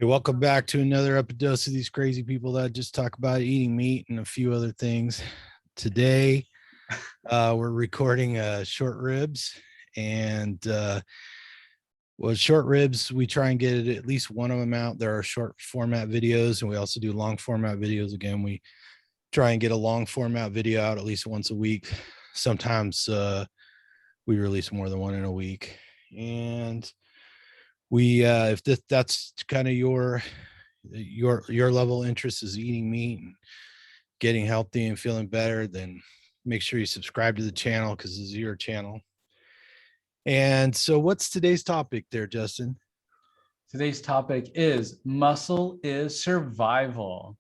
Hey, welcome back to another Epidose of these crazy people that just talk about eating meat and a few other things. Today, we're recording short ribs, and short ribs, we try and get at least one of them out. There are short format videos, and we also do long format videos. Again, we try and get a long format video out at least once a week. Sometimes we release more than one in a week, and we if that's kind of your level of interest is eating meat and getting healthy and feeling better, then make sure you subscribe to the channel because this is your channel. And so what's today's topic there, Justin? Today's topic is muscle is survival.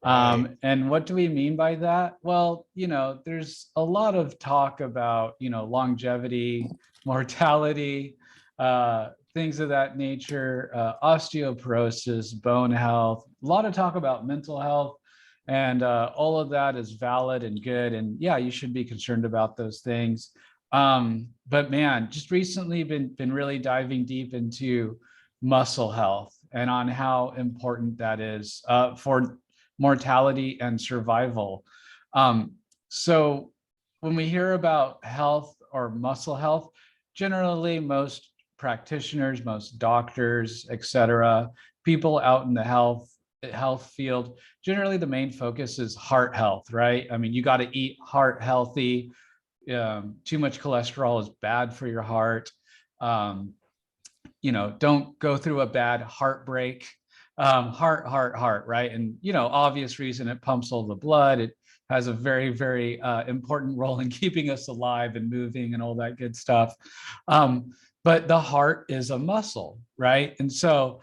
Right. And what do we mean by that? Well, there's a lot of talk about, longevity, mortality, things of that nature, osteoporosis, bone health, a lot of talk about mental health. And all of that is valid and good. And yeah, you should be concerned about those things. But man, just recently been really diving deep into muscle health and on how important that is for mortality and survival. So when we hear about health or muscle health, generally most practitioners, most doctors, etc., people out in the health field, generally the main focus is heart health, right? I mean, you got to eat heart healthy. Too much cholesterol is bad for your heart. Don't go through a bad heartbreak. Heart, right? And, obvious reason, it pumps all the blood. It has a very, very important role in keeping us alive and moving and all that good stuff. But the heart is a muscle, right? And so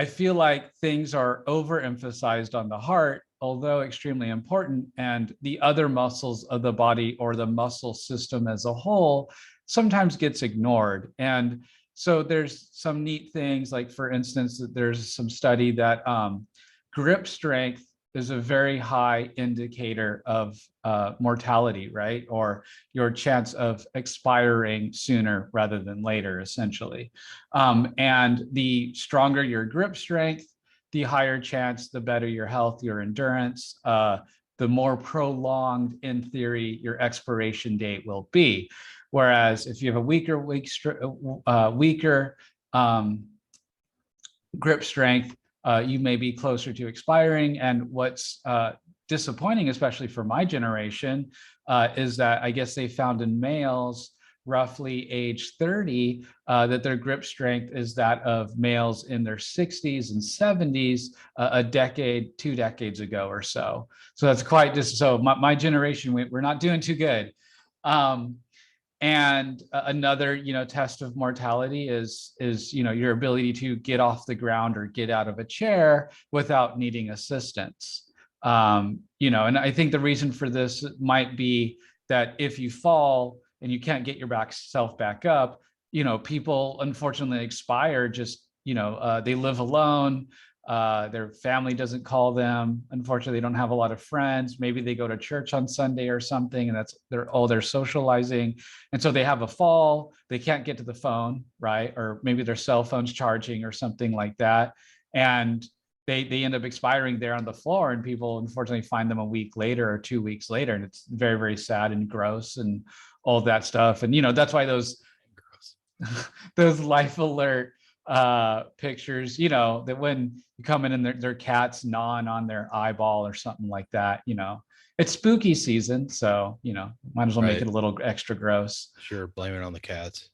I feel like things are overemphasized on the heart, although extremely important, and the other muscles of the body or the muscle system as a whole sometimes gets ignored. And so there's some neat things, like for instance, there's some study that grip strength is a very high indicator of mortality, right? Or your chance of expiring sooner rather than later, essentially. And the stronger your grip strength, the higher chance, the better your health, your endurance, the more prolonged, in theory, your expiration date will be. Whereas if you have a weaker grip strength, you may be closer to expiring. And what's disappointing, especially for my generation, is that I guess they found in males roughly age 30 that their grip strength is that of males in their 60s and 70s a decade, 2 decades ago or so. So that's quite just so my generation, we're not doing too good. And another, test of mortality is your ability to get off the ground or get out of a chair without needing assistance. And I think the reason for this might be that if you fall and you can't get yourself back up, people unfortunately expire. Just they live alone. Their family doesn't call them. Unfortunately, they don't have a lot of friends. Maybe they go to church on Sunday or something, and that's they're socializing. And so they have a fall. They can't get to the phone, right? Or maybe their cell phone's charging or something like that. And they end up expiring there on the floor, and people unfortunately find them a week later or 2 weeks later. And it's very, very sad and gross and all that stuff. And that's why those life alert pictures, that when you come in and their cat's gnawing on their eyeball or something like that, it's spooky season, so might as well make it a little extra gross. Sure, blame it on the cats.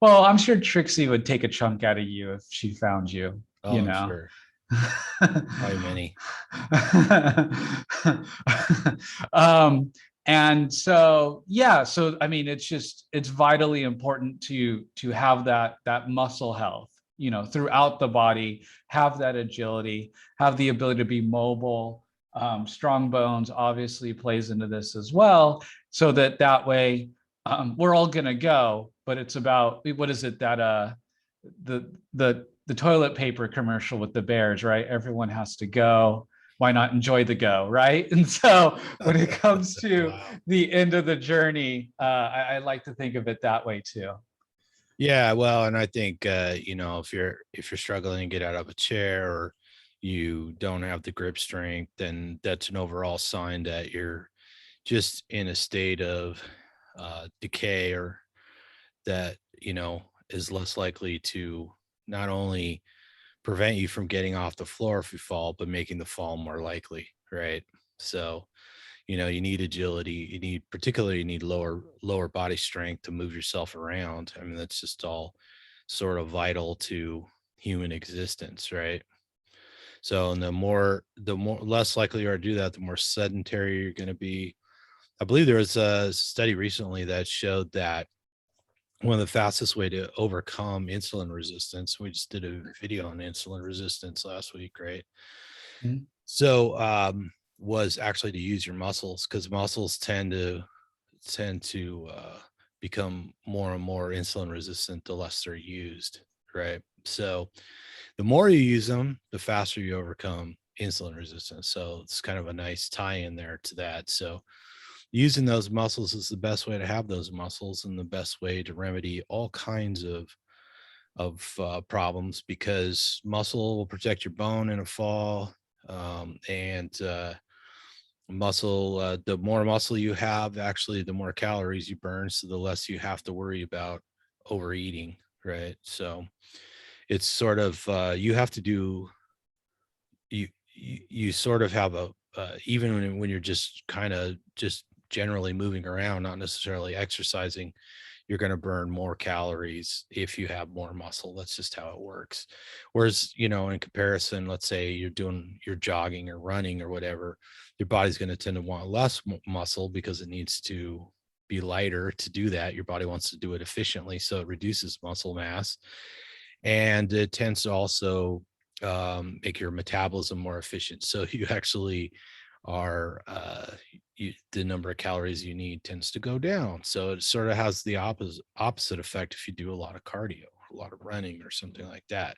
Well, I'm sure Trixie would take a chunk out of you if she found you. I'm sure. Probably many. And so, yeah, so I mean, it's vitally important to have that muscle health, throughout the body, have that agility, have the ability to be mobile. Strong bones obviously plays into this as well, so that way we're all gonna go, but it's about, what is it that the toilet paper commercial with the bears, right? Everyone has to go. Why not enjoy the go, right? And so when it comes to the end of the journey, I like to think of it that way too. Yeah, well, and I think if you're struggling to get out of a chair, or you don't have the grip strength, then that's an overall sign that you're just in a state of decay, or that is less likely to not only prevent you from getting off the floor if you fall, but making the fall more likely, right? So you need agility, you need lower body strength to move yourself around. I mean, that's just all sort of vital to human existence, right? So, and the more less likely you are to do that, the more sedentary you're going to be. I believe there was a study recently that showed that one of the fastest way to overcome insulin resistance, we just did a video on insulin resistance last week, right? Mhm. So was actually to use your muscles, because muscles tend to become more and more insulin resistant the less they're used, right? So the more you use them, the faster you overcome insulin resistance. So it's kind of a nice tie in there to that. So using those muscles is the best way to have those muscles, and the best way to remedy all kinds of problems, because muscle will protect your bone in a fall. And muscle The more muscle you have, actually the more calories you burn, so the less you have to worry about overeating, right? So it's sort of you have to do you sort of have a even when you're just kind of just generally moving around, not necessarily exercising, you're going to burn more calories if you have more muscle. That's just how it works. Whereas, in comparison, let's say you're jogging or running or whatever, your body's going to tend to want less muscle, because it needs to be lighter to do that. Your body wants to do it efficiently, so it reduces muscle mass. And it tends to also make your metabolism more efficient. So you actually are the number of calories you need tends to go down. So it sort of has the opposite effect if you do a lot of cardio, a lot of running, or something like that.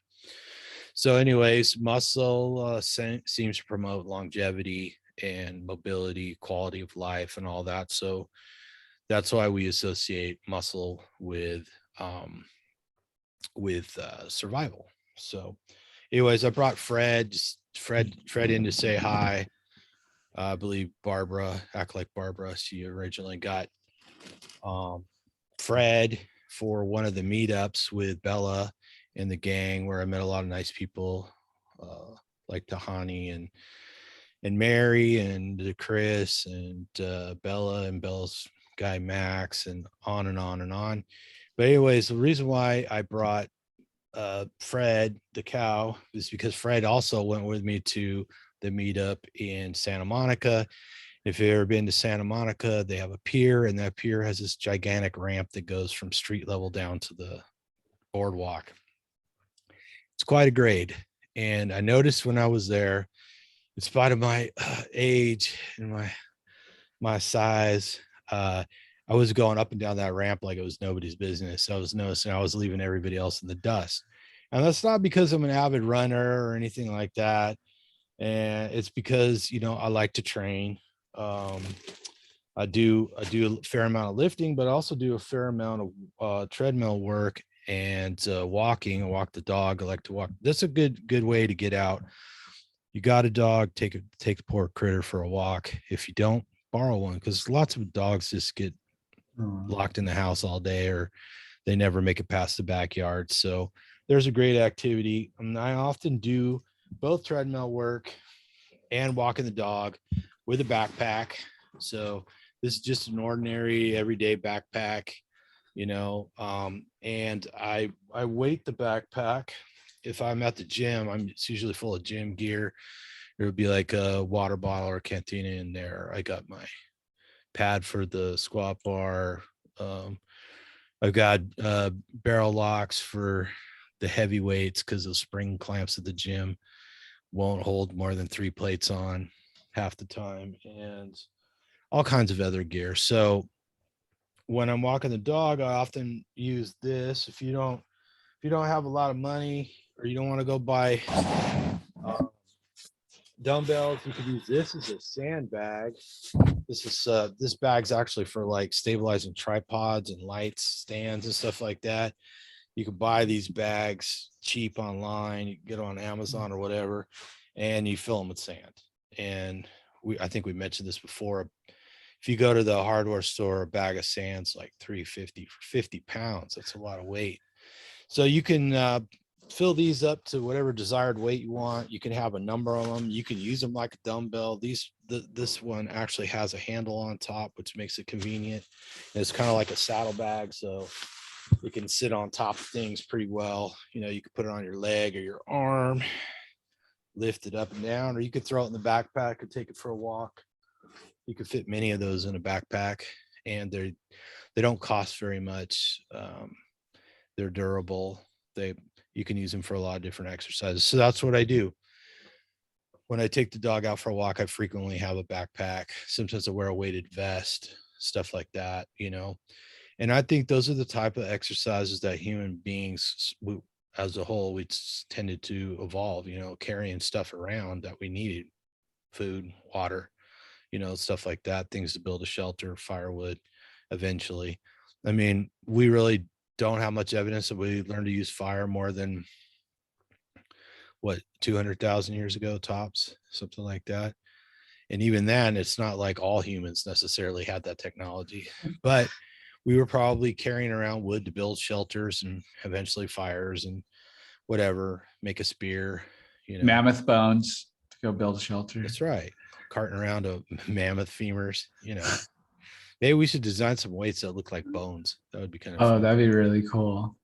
So, anyways, muscle seems to promote longevity and mobility, quality of life, and all that. So that's why we associate muscle um, with survival. So, anyways, I brought Fred in to say hi. I believe Barbara, Act Like Barbara, she originally got um, Fred for one of the meetups with Bella and the gang, where I met a lot of nice people, like Tahani and Mary and Chris and Bella and Bella's guy Max, and on and on and on. But anyways, the reason why I brought Fred the cow is because Fred also went with me to the meetup in Santa Monica. If you've ever been to Santa Monica, they have a pier, and that pier has this gigantic ramp that goes from street level down to the boardwalk. It's quite a grade. And I noticed when I was there, in spite of my age and my size, I was going up and down that ramp like it was nobody's business. I was noticing I was leaving everybody else in the dust. And that's not because I'm an avid runner or anything like that. And it's because, I like to train. Um, I do a fair amount of lifting, but I also do a fair amount of treadmill work and walking. I walk the dog. I like to walk. That's a good way to get out. You got a dog, take the poor critter for a walk. If you don't, borrow one, because lots of dogs just get locked in the house all day, or they never make it past the backyard. So there's a great activity. I often do both treadmill work and walking the dog with a backpack. So this is just an ordinary everyday backpack, and I weight the backpack. If I'm at the gym, it's usually full of gym gear. There would be like a water bottle or cantina in there. I got my pad for the squat bar. I've got barrel locks for the heavy weights, because the spring clamps at the gym won't hold more than 3 plates on half the time, and all kinds of other gear. So when I'm walking the dog, I often use this. If you don't have a lot of money, or you don't want to go buy dumbbells, you could use this as a sandbag. This bag's actually for like stabilizing tripods and lights, stands, and stuff like that. You can buy these bags cheap online. You can get on Amazon or whatever, and you fill them with sand. And I think we mentioned this before. If you go to the hardware store, a bag of sand's like $3.50 for 50 pounds. That's a lot of weight. So you can fill these up to whatever desired weight you want. You can have a number on them. You can use them like a dumbbell. This one actually has a handle on top, which makes it convenient. And it's kind of like a saddlebag, so you can sit on top of things pretty well. You know, you can put it on your leg or your arm, lift it up and down, or you could throw it in the backpack and take it for a walk. You could fit many of those in a backpack, and they don't cost very much. They're durable. You can use them for a lot of different exercises. So that's what I do. When I take the dog out for a walk, I frequently have a backpack. Sometimes I wear a weighted vest, stuff like that, you know. And I think those are the type of exercises that human beings, as a whole, we tended to evolve, you know, carrying stuff around that we needed, food, water, you know, stuff like that, things to build a shelter, firewood, eventually. I mean, we really don't have much evidence that we learned to use fire more than 200,000 years ago, tops, something like that. And even then, it's not like all humans necessarily had that technology, but we were probably carrying around wood to build shelters and eventually fires and whatever, make a spear, you know. Mammoth bones to go build a shelter. That's right. Carting around a mammoth femurs, you know. Maybe we should design some weights that look like bones. That would be kind of fun. That'd be really cool.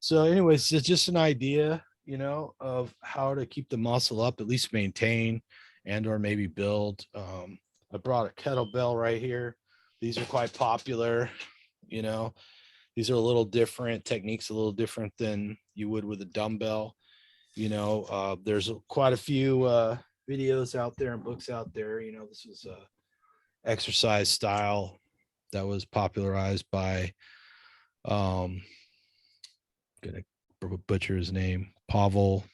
So anyways, it's just an idea, you know, of how to keep the muscle up, at least maintain and or maybe build. I brought a kettlebell right here. These are quite popular, you know. These are a little different techniques, a little different than you would with a dumbbell. You know, there's quite a few videos out there and books out there. You know, this is a exercise style that was popularized by gonna butcher his name, Pavel.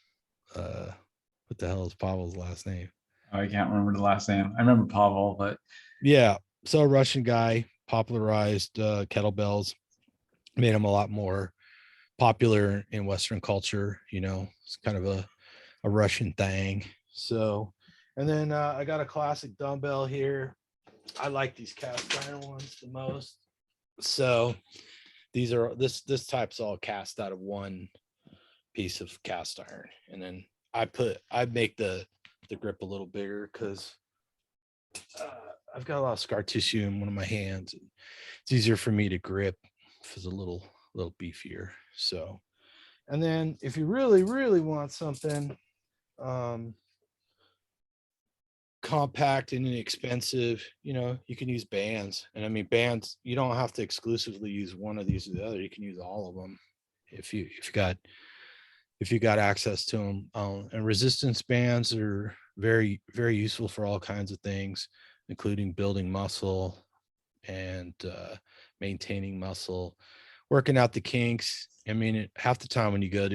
What the hell is Pavel's last name? I can't remember the last name. I remember Pavel, but yeah, so a Russian guy popularized kettlebells, made them a lot more popular in Western culture. You know, it's kind of a Russian thing. So, and then I got a classic dumbbell here. I like these cast iron ones the most. So these are this type's all cast out of one piece of cast iron, and then I make the grip a little bigger because I've got a lot of scar tissue in one of my hands. It's easier for me to grip if it's a little beefier. So, and then if you really want something compact and inexpensive, you know, you can use bands. And I mean, bands, you don't have to exclusively use one of these or the other. You can use all of them if you got access to them. And resistance bands are very, very useful for all kinds of things, including building muscle and maintaining muscle, working out the kinks. I mean, half the time when you go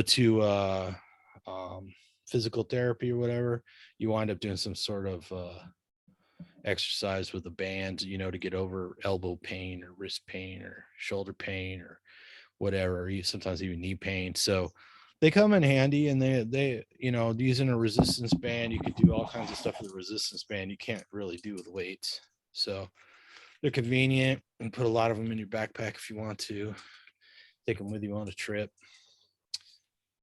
to physical therapy or whatever, you wind up doing some sort of exercise with a band, you know, to get over elbow pain or wrist pain or shoulder pain or whatever, sometimes even knee pain. So they come in handy, and they you know, using a resistance band, you could do all kinds of stuff with a resistance band you can't really do with weights. So they're convenient, and put a lot of them in your backpack if you want to take them with you on a trip,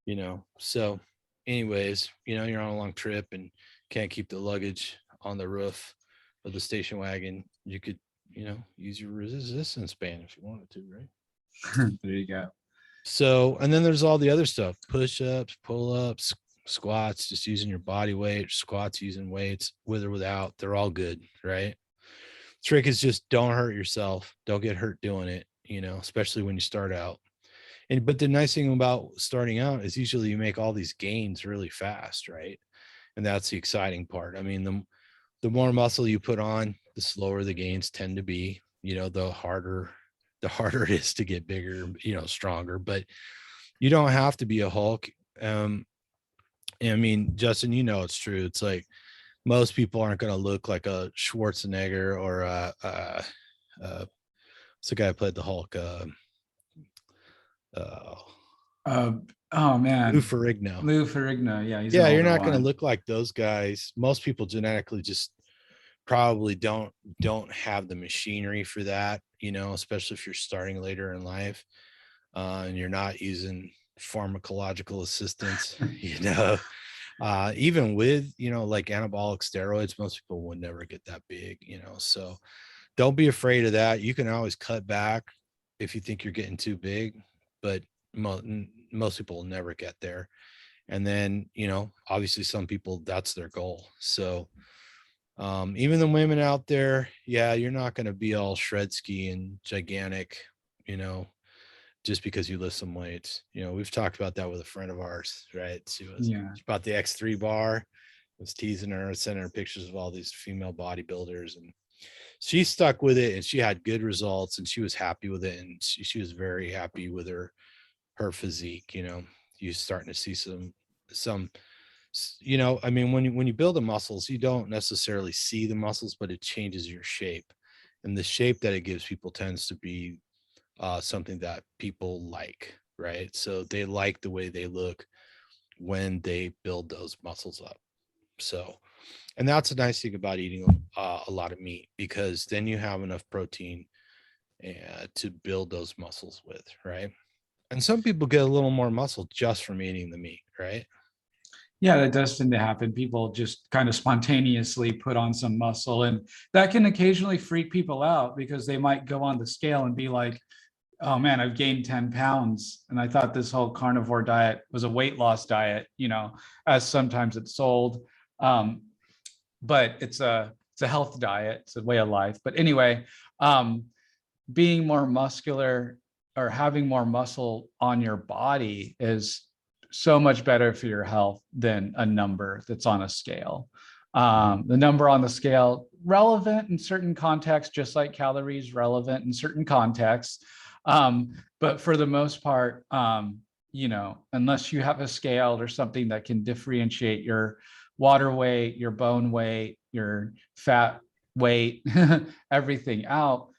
you know. So anyways, you know, you're on a long trip and can't keep the luggage on the roof of the station wagon, you could, you know, use your resistance band if you wanted to, right? There you go. So, and then there's all the other stuff, push-ups, pull-ups, squats, just using your body weight, squats using weights, with or without, they're all good, right? Trick is just don't hurt yourself. Don't get hurt doing it, you know, especially when you start out. But the nice thing about starting out is usually you make all these gains really fast, right? And that's the exciting part. I mean, the more muscle you put on, the slower the gains tend to be, you know, the harder it is to get bigger, you know, stronger. But you don't have to be a Hulk. I mean, Justin, you know, it's true. It's like most people aren't going to look like a Schwarzenegger or what's the guy who played the Hulk? Oh, Oh Lou man, Ferrigno. Lou Ferrigno. Yeah, he's an Yeah, you're older not going to one. look like those guys. Most people genetically just probably don't have the machinery for that, especially if you're starting later in life, and you're not using pharmacological assistance. Even with like anabolic steroids, most people would never get that big. So don't be afraid of that. You can always cut back if you think you're getting too big, but most people will never get there. And then obviously some people, that's their goal. So even the women out there, yeah, you're not going to be all shred ski and gigantic, you know just because you lift some weights. We've talked about that with a friend of ours, right? Yeah. She bought the X3 bar, was teasing her, sending her pictures of all these female bodybuilders, and she stuck with it and she had good results and she was happy with it. And she was very happy with her physique. You're starting to see some I mean, when you build the muscles, you don't necessarily see the muscles, but it changes your shape, and the shape that it gives people tends to be something that people like, right? So they like the way they look when they build those muscles up. So, and that's a nice thing about eating a lot of meat, because then you have enough protein to build those muscles with, right? And some people get a little more muscle just from eating the meat, right? Yeah, that does tend to happen. People just kind of spontaneously put on some muscle, and that can occasionally freak people out because they might go on the scale and be like, oh man, I've gained 10 pounds. And I thought this whole carnivore diet was a weight loss diet, as sometimes it's sold. Um, but it's a health diet, it's a way of life. But anyway, um, being more muscular or having more muscle on your body is so much better for your health than a number that's on a scale. The number on the scale, relevant in certain contexts, just like calories, relevant in certain contexts. But for the most part, unless you have a scale or something that can differentiate your water weight, your bone weight, your fat weight, everything out,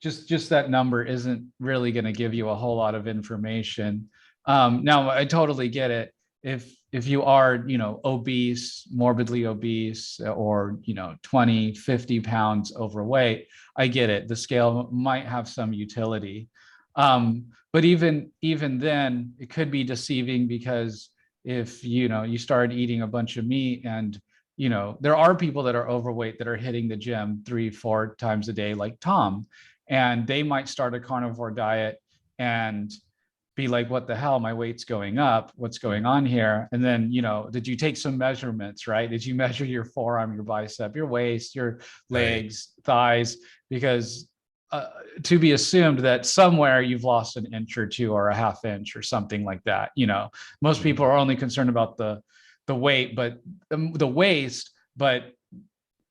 just that number isn't really going to give you a whole lot of information. Now, I totally get it. If you are, obese, morbidly obese, or 20, 50 pounds overweight, I get it. The scale might have some utility. But even then, it could be deceiving, because if you start eating a bunch of meat, and there are people that are overweight that are hitting the gym 3-4 times a day, like Tom, and they might start a carnivore diet and be like, what the hell, my weight's going up, what's going on here? And then did you take some measurements, right? Did you measure your forearm, your bicep, your waist, your legs, right, thighs? Because to be assumed that somewhere you've lost an inch or two, or a half inch or something like that. Most people are only concerned about the weight, but the waist, but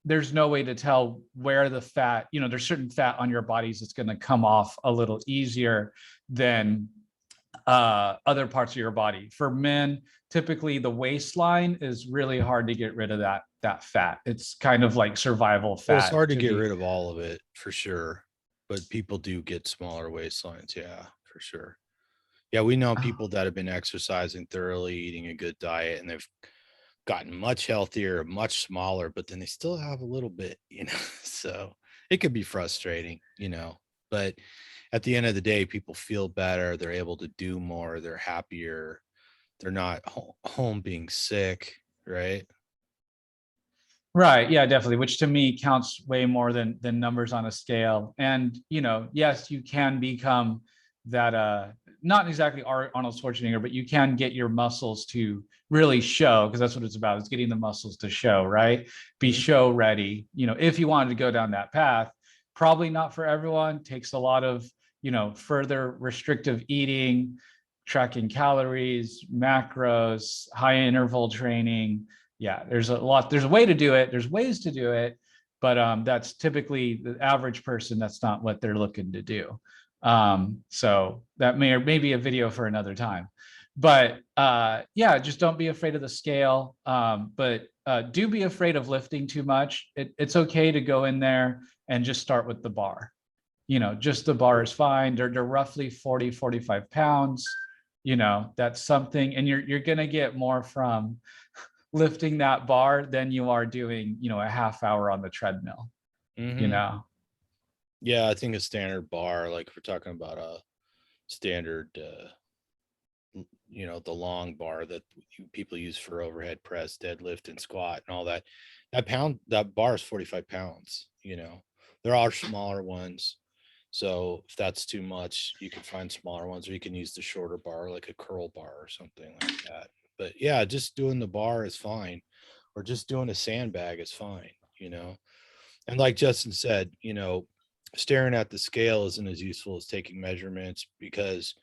there's no way to tell where the fat, there's certain fat on your bodies that's going to come off a little easier than other parts of your body. For men, typically the waistline is really hard to get rid of that fat. It's kind of like survival fat. Well, it's hard to get rid of all of it, for sure, but people do get smaller waistlines. Yeah, for sure. Yeah, we know people that have been exercising thoroughly, eating a good diet, and they've gotten much healthier, much smaller, but then they still have a little bit, so it could be frustrating, but at the end of the day, people feel better. They're able to do more. They're happier. They're not home being sick, right? Right. Yeah, definitely. Which to me counts way more than numbers on a scale. And yes, you can become that not exactly Arnold Schwarzenegger, but you can get your muscles to really show, because that's what it's about. It's getting the muscles to show, right? Be show ready. If you wanted to go down that path, probably not for everyone. Takes a lot of, further restrictive eating, tracking calories, macros, high interval training. Yeah, there's a way to do it. There's ways to do it, but that's typically the average person. That's not what they're looking to do. So that may be a video for another time. But yeah, just don't be afraid of the scale. But do be afraid of lifting too much. It's okay to go in there and just start with the bar. just the bar is fine. They're roughly 40, 45 pounds. That's something, and you're going to get more from lifting that bar than you are doing, a half hour on the treadmill, Yeah, I think a standard bar, like if we're talking about a standard, the long bar that people use for overhead press, deadlift, and squat and all that, that bar is 45 pounds. There are smaller ones. So if that's too much, you can find smaller ones, or you can use the shorter bar, like a curl bar or something like that. But yeah, just doing the bar is fine, or just doing a sandbag is fine, And like Justin said, staring at the scale isn't as useful as taking measurements, because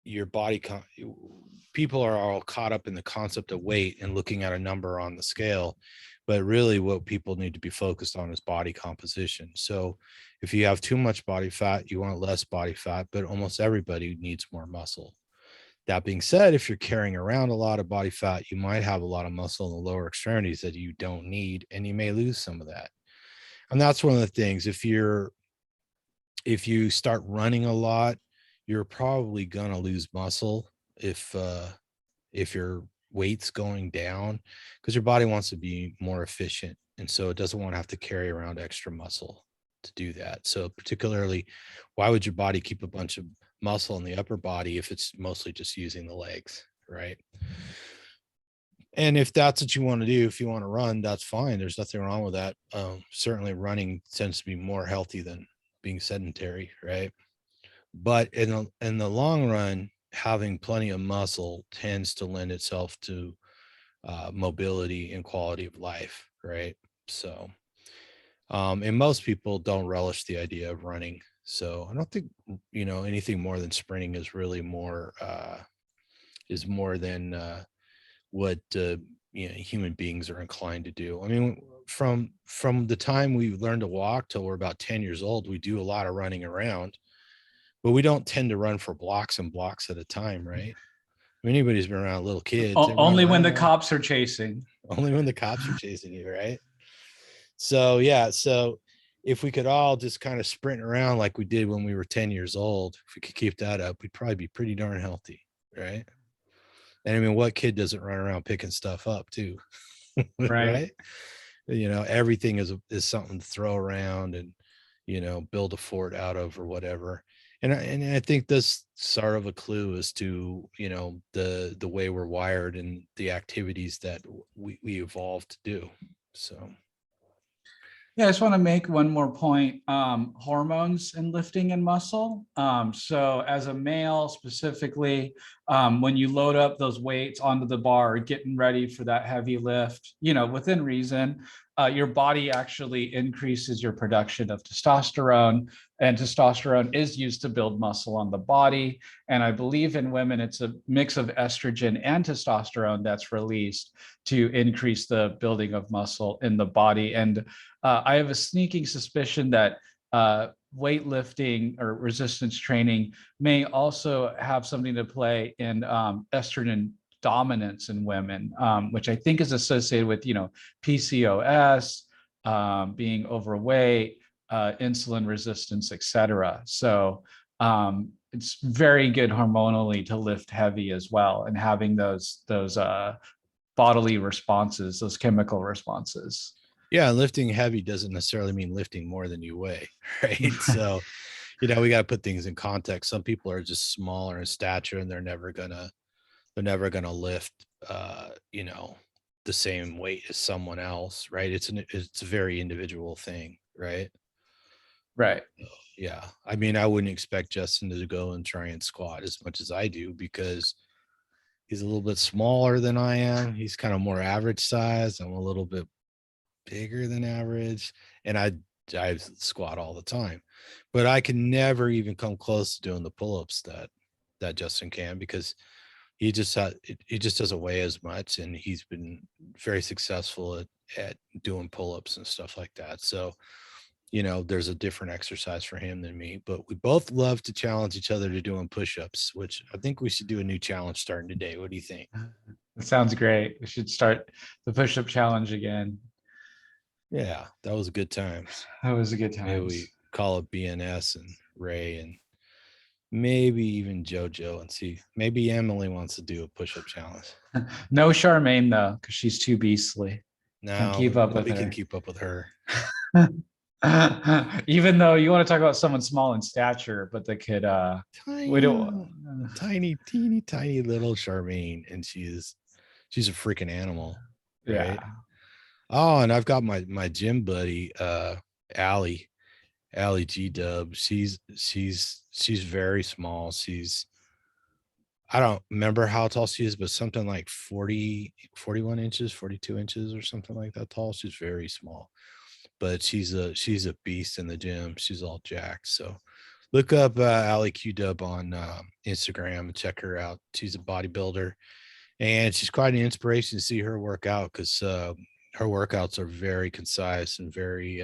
your body, people are all caught up in the concept of weight and looking at a number on the scale. But really what people need to be focused on is body composition. So if you have too much body fat, you want less body fat, but almost everybody needs more muscle. That being said, if you're carrying around a lot of body fat, you might have a lot of muscle in the lower extremities that you don't need, and you may lose some of that. And that's one of the things. If you start running a lot, you're probably going to lose muscle if your weight's going down, because your body wants to be more efficient, and so it doesn't want to have to carry around extra muscle to do that. So particularly, why would your body keep a bunch of muscle in the upper body if it's mostly just using the legs, right? And if that's what you want to do, if you want to run, that's fine. There's nothing wrong with that. Certainly running tends to be more healthy than being sedentary, right? But in the long run, having plenty of muscle tends to lend itself to mobility and quality of life, right? So, and most people don't relish the idea of running. So I don't think, anything more than sprinting is really more than what human beings are inclined to do. I mean, from the time we learn to walk till we're about 10 years old, we do a lot of running around, but we don't tend to run for blocks and blocks at a time, right? If anybody's been around little kids, only when the cops are chasing. Only when the cops are chasing you, right? So yeah, so if we could all just kind of sprint around like we did when we were 10 years old, if we could keep that up, we'd probably be pretty darn healthy, right? And I mean, what kid doesn't run around picking stuff up too? Right? Everything is something to throw around and build a fort out of or whatever. And I think this sort of a clue as to the way we're wired and the activities that we evolved to do. So yeah, I just want to make one more point. Hormones in lifting and muscle. So as a male specifically, when you load up those weights onto the bar, getting ready for that heavy lift, within reason, your body actually increases your production of testosterone, and testosterone is used to build muscle on the body. And I believe in women, it's a mix of estrogen and testosterone that's released to increase the building of muscle in the body. And I have a sneaking suspicion that weightlifting or resistance training may also have something to play in estrogen dominance in women, which I think is associated with, PCOS, being overweight, insulin resistance, etc. So it's very good hormonally to lift heavy as well, and having those bodily responses, those chemical responses. yeah, lifting heavy doesn't necessarily mean lifting more than you weigh, right? So we got to put things in context. Some people are just smaller in stature and they're never gonna lift the same weight as someone else, right? It's a very individual thing, right? Right. Yeah, I mean, I wouldn't expect Justin to go and try and squat as much as I do, because he's a little bit smaller than I am. He's kind of more average size. I'm a little bit bigger than average, and I squat all the time, but I can never even come close to doing the pull-ups that Justin can, because he just doesn't weigh as much, and he's been very successful at doing pull-ups and stuff like that. So there's a different exercise for him than me, but we both love to challenge each other to doing push-ups, which I think we should do a new challenge starting today. What do you think? It sounds great. We should start the push-up challenge again. Yeah, that was good times. That was a good Maybe times. we call it BNS and Ray and maybe even JoJo and see. Maybe Emily wants to do a push-up challenge. No Charmaine though, because she's too beastly. Can't keep No, up with nobody can her. keep up with her. Even though you want to talk about someone small in stature, but they could we don't Tiny, teeny, tiny little Charmaine, and she's a freaking animal, yeah. right? Oh, and I've got my gym buddy, Allie G Dub. She's very small. I don't remember how tall she is, but something like 41 inches, 42 inches or something like that tall. She's very small, but she's a beast in the gym. She's all jacked. So look up Allie Q Dub on Instagram and check her out. She's a bodybuilder, and she's quite an inspiration to see her work out because her workouts are very concise and very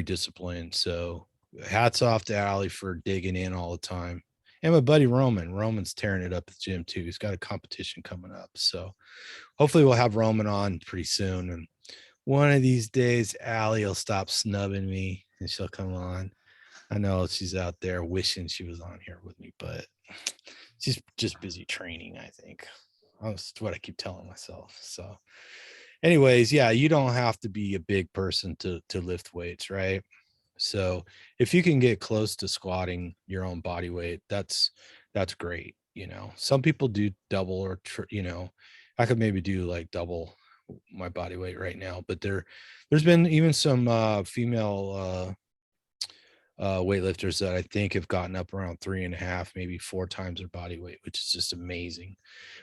disciplined. So hats off to Allie for digging in all the time. And my buddy Roman's tearing it up at the gym too. He's got a competition coming up. So hopefully we'll have Roman on pretty soon. And one of these days, Allie will stop snubbing me and she'll come on. I know she's out there wishing she was on here with me, but she's just busy training, I think. That's what I keep telling myself. So anyways, yeah, you don't have to be a big person to lift weights, right? So if you can get close to squatting your own body weight, that's great. Some people do double or I could maybe do like double my body weight right now, but there's been even some female weightlifters that I think have gotten up around 3.5, maybe 4 times their body weight, which is just amazing.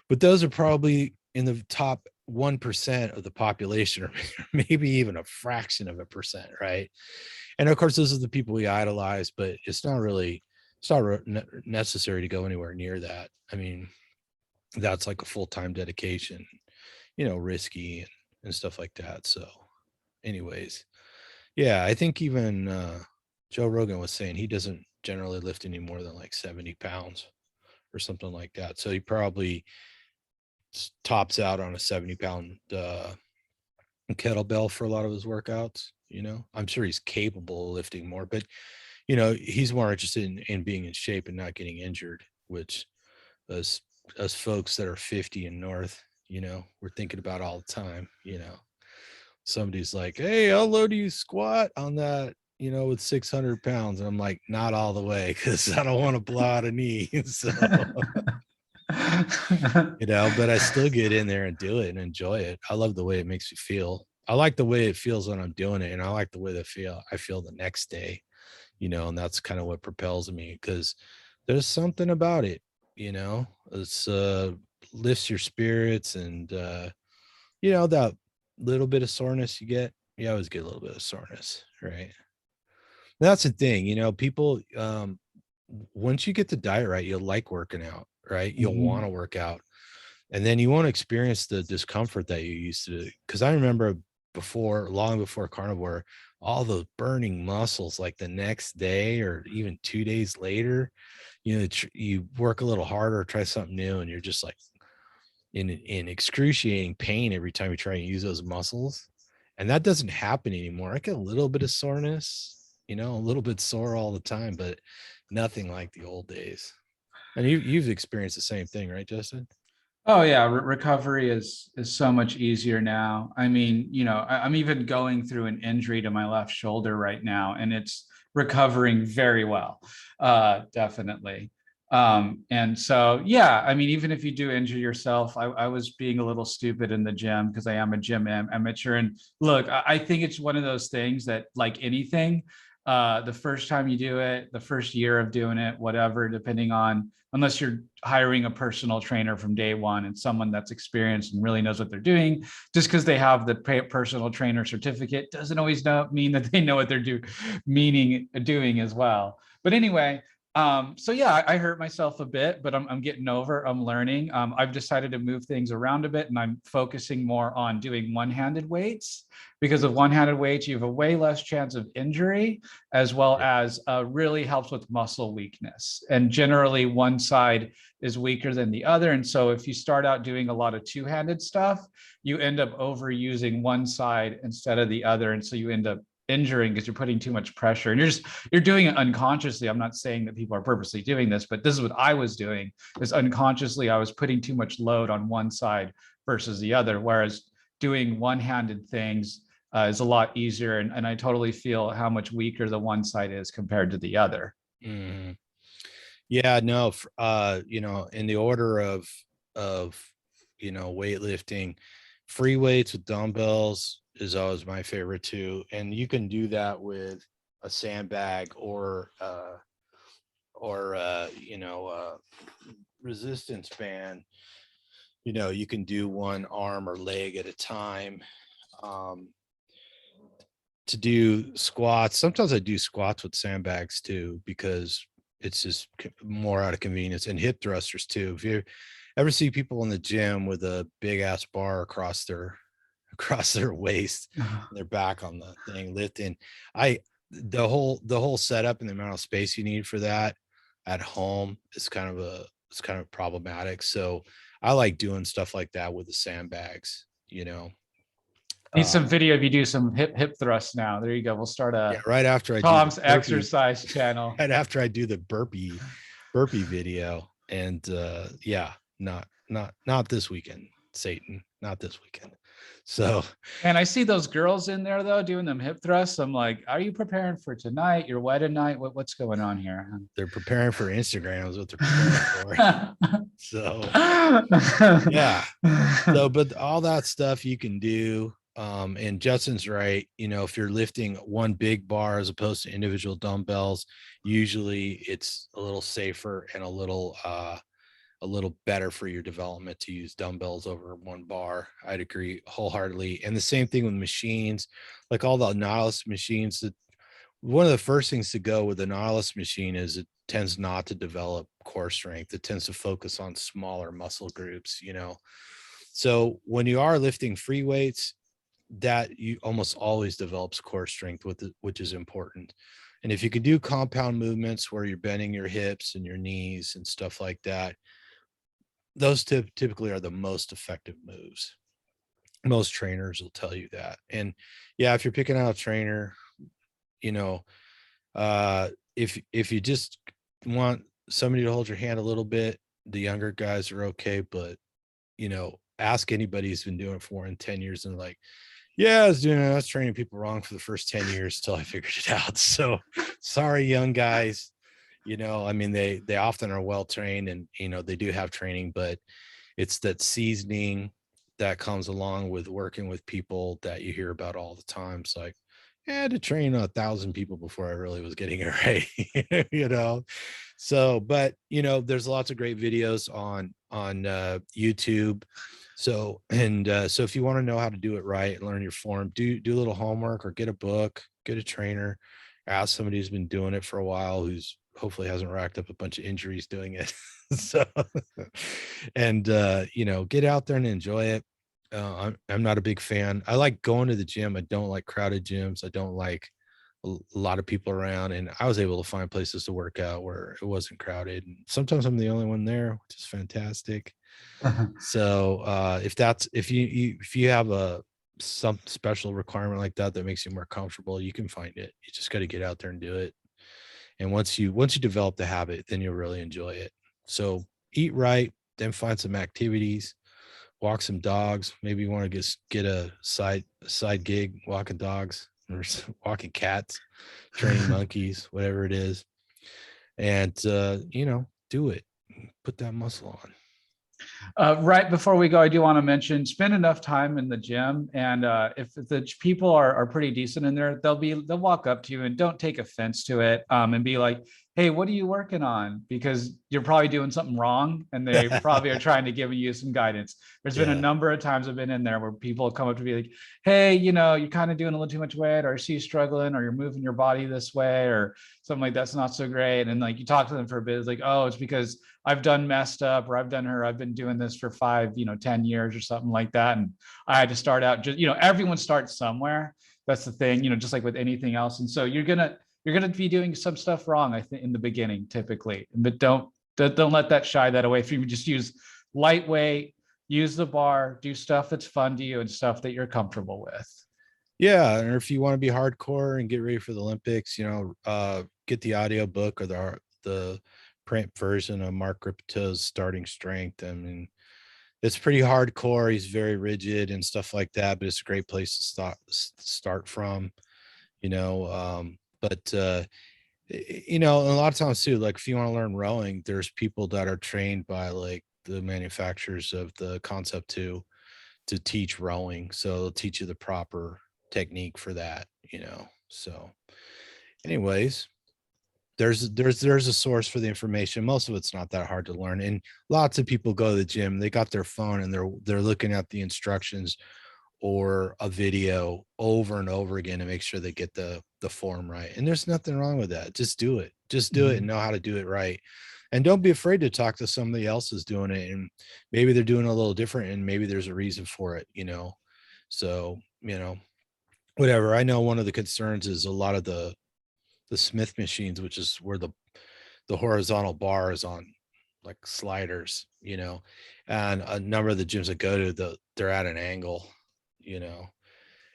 But those are probably in the top 1% of the population, or maybe even a fraction of a percent, right? And of course, those are the people we idolize, but it's not necessary to go anywhere near that. I mean, that's like a full-time dedication, risky and stuff like that. So anyways, yeah, I think even Joe Rogan was saying he doesn't generally lift any more than like 70 pounds or something like that. So he probably tops out on a 70-pound kettlebell for a lot of his workouts. I'm sure he's capable of lifting more, but he's more interested in being in shape and not getting injured, which us folks that are 50 and north, we're thinking about all the time. Somebody's like, hey, how low do you squat on that, with 600 pounds? And I'm like, not all the way, because I don't want to blow out a knee. So but I still get in there and do it and enjoy it. I love the way it makes me feel. I like the way it feels when I'm doing it, and I like the way I feel the next day, and that's kind of what propels me, because there's something about it, it's lifts your spirits, and that little bit of soreness you always get a little bit of soreness, right? That's the thing, people, once you get the diet right, you'll like working out, right? You'll want to work out, and then you won't experience the discomfort that you used to. Because I remember long before carnivore, all the burning muscles, like the next day or even 2 days later, you work a little harder, try something new, and you're just like in excruciating pain every time you try and use those muscles. And that doesn't happen anymore. I get a little bit of soreness, a little bit sore all the time, but nothing like the old days. And you've experienced the same thing, right, Justin? Oh yeah, recovery is so much easier now. I mean, I'm even going through an injury to my left shoulder right now, and it's recovering very well, definitely. And so, yeah, I mean, even if you do injure yourself, I was being a little stupid in the gym because I am a gym amateur. And look, I think it's one of those things that, like anything, the first time you do it, the first year of doing it, whatever, depending on, unless you're hiring a personal trainer from day one and someone that's experienced and really knows what they're doing, just because they have the personal trainer certificate doesn't always mean that they know what they're doing as well. But anyway, So yeah, I hurt myself a bit, but I'm getting over. I'm learning. I've decided to move things around a bit, and I'm focusing more on doing one-handed weights because of one-handed weights, you have a way less chance of injury, as well as really helps with muscle weakness. And generally, one side is weaker than the other. And so, if you start out doing a lot of two-handed stuff, you end up overusing one side instead of the other, and so you end up injuring because you're putting too much pressure, and you're doing it unconsciously. I'm not saying that people are purposely doing this, but this is what I was doing, is unconsciously I was putting too much load on one side versus the other, whereas doing one-handed things is a lot easier, and I totally feel how much weaker the one side is compared to the other. Mhm. Yeah, no, in the order of weightlifting, free weights with dumbbells is always my favorite too. And you can do that with a sandbag or resistance band. You can do one arm or leg at a time. Um, to do squats, sometimes I do squats with sandbags too, because it's just more out of convenience, and hip thrusters too. If you ever see people in the gym with a big ass bar across their waist, and their back on the thing lifting, the whole setup and the amount of space you need for that at home is kind of problematic. So I like doing stuff like that with the sandbags. Need some video of you do some hip thrusts now. There you go. We'll start Yeah, a right after I do the Tom's burpee, exercise channel. right after I do the burpee video. And yeah, not this weekend, Satan, not this weekend. So And I see those girls in there though doing them hip thrusts. I'm like, are you preparing for tonight? Your wedding night? What's going on here? they're preparing for Instagram is what they're preparing for. So yeah. So, but all that stuff you can do. And Justin's right. If you're lifting one big bar as opposed to individual dumbbells, usually it's a little safer and a little better for your development to use dumbbells over one bar. I'd agree wholeheartedly. And the same thing with machines, like all the Nautilus machines. That one of the first things to go with the Nautilus machine is it tends not to develop core strength. It tends to focus on smaller muscle groups. So when you are lifting free weights, that you almost always develops core strength with it, which is important. And if you can do compound movements where you're bending your hips and your knees and stuff like that, those typically are the most effective moves. Most trainers will tell you that. And yeah, if you're picking out a trainer, you know, if you just want somebody to hold your hand a little bit, the younger guys are okay. But ask anybody who's been doing it for 10 years, and like, yeah, I was training people wrong for the first 10 years till I figured it out. So sorry, young guys. I mean, they often are well trained, and they do have training, but it's that seasoning that comes along with working with people that you hear about all the time. It's like, I had to train 1,000 people before I really was getting it right. So, but there's lots of great videos on YouTube. So if you want to know how to do it right and learn your form, do a little homework, or get a book, get a trainer, ask somebody who's been doing it for a while, who's hopefully hasn't racked up a bunch of injuries doing it. So and get out there and enjoy it. I'm not a big fan. I like going to the gym. I don't like crowded gyms. I don't like a lot of people around, and I was able to find places to work out where it wasn't crowded. And sometimes I'm the only one there, which is fantastic. So if you have some special requirement like that makes you more comfortable, you can find it. You just got to get out there and do it. And once you develop the habit, then you'll really enjoy it. So eat right, then find some activities, walk some dogs. Maybe you want to get a side gig, walking dogs or walking cats, training monkeys, whatever it is. And do it. Put that muscle on. Right before we go, I do want to mention, spend enough time in the gym, and if the people are pretty decent in there, they'll walk up to you, and don't take offense to it, and be like, hey, what are you working on? Because you're probably doing something wrong and they probably are trying to give you some guidance. There's been a Yeah. number of times I've been in there where people come up to me like, hey, you're kind of doing a little too much weight, or I see you struggling, or you're moving your body this way, or something like that's not so great. And like you talk to them for a bit, it's like, oh, it's because I've done messed up, or I've been doing this for 10 years or something like that. And I had to start out just, everyone starts somewhere. That's the thing, just like with anything else. And so you're going to be doing some stuff wrong, I think, in the beginning, typically, but don't let that shy that away from you. Just use lightweight, use the bar, do stuff that's fun to you and stuff that you're comfortable with. Yeah. And if you want to be hardcore and get ready for the Olympics, get the audio book or the print version of Mark Ripeto's Starting Strength. I mean, it's pretty hardcore. He's very rigid and stuff like that, but it's a great place to start from, but a lot of times too, like if you want to learn rowing, there's people that are trained by like the manufacturers of the concept to teach rowing. So they'll teach you the proper technique for that, So anyways, there's a source for the information. Most of it's not that hard to learn. And lots of people go to the gym, they got their phone and they're looking at the instructions or a video over and over again to make sure they get the form right. And there's nothing wrong with that. Just do it. Just do it and know how to do it right. And don't be afraid to talk to somebody else who's doing it. And maybe they're doing a little different and maybe there's a reason for it, So, whatever. I know one of the concerns is a lot of the Smith machines, which is where the horizontal bar is on like sliders, and a number of the gyms I go to, they're at an angle,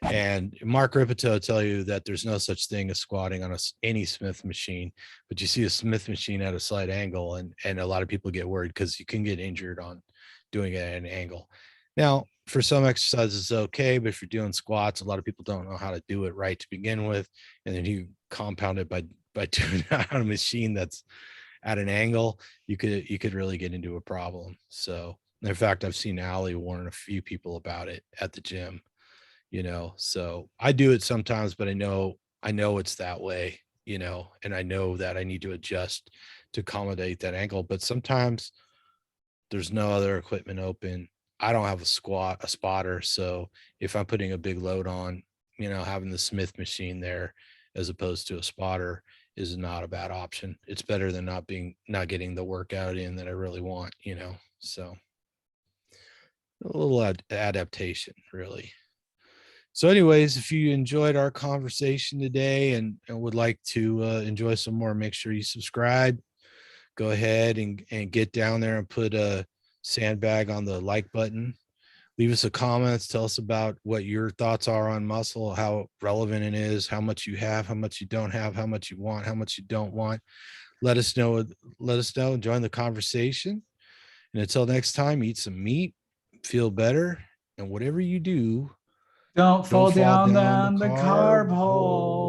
and Mark Ripito will tell you that there's no such thing as squatting on any Smith machine, but you see a Smith machine at a slight angle, and a lot of people get worried because you can get injured on doing it at an angle. Now, for some exercises, it's okay, but if you're doing squats, a lot of people don't know how to do it right to begin with, and then you compound it by doing it on a machine that's at an angle, you could really get into a problem. So, in fact, I've seen Allie warn a few people about it at the gym. So I do it sometimes, but I know it's that way, and I know that I need to adjust to accommodate that angle. But sometimes there's no other equipment open. I don't have a spotter. So if I'm putting a big load on, having the Smith machine there as opposed to a spotter is not a bad option. It's better than not getting the workout in that I really want, so a little adaptation really. So anyways, if you enjoyed our conversation today and would like to enjoy some more, make sure you subscribe. Go ahead and get down there and put a sandbag on the like button. Leave us a comments. Tell us about what your thoughts are on muscle, how relevant it is, how much you have, how much you don't have, how much you want, how much you don't want. Let us know. Join the conversation. And until next time, eat some meat, feel better, and whatever you do, Don't don't fall fall down down the the carb carb hole. hole.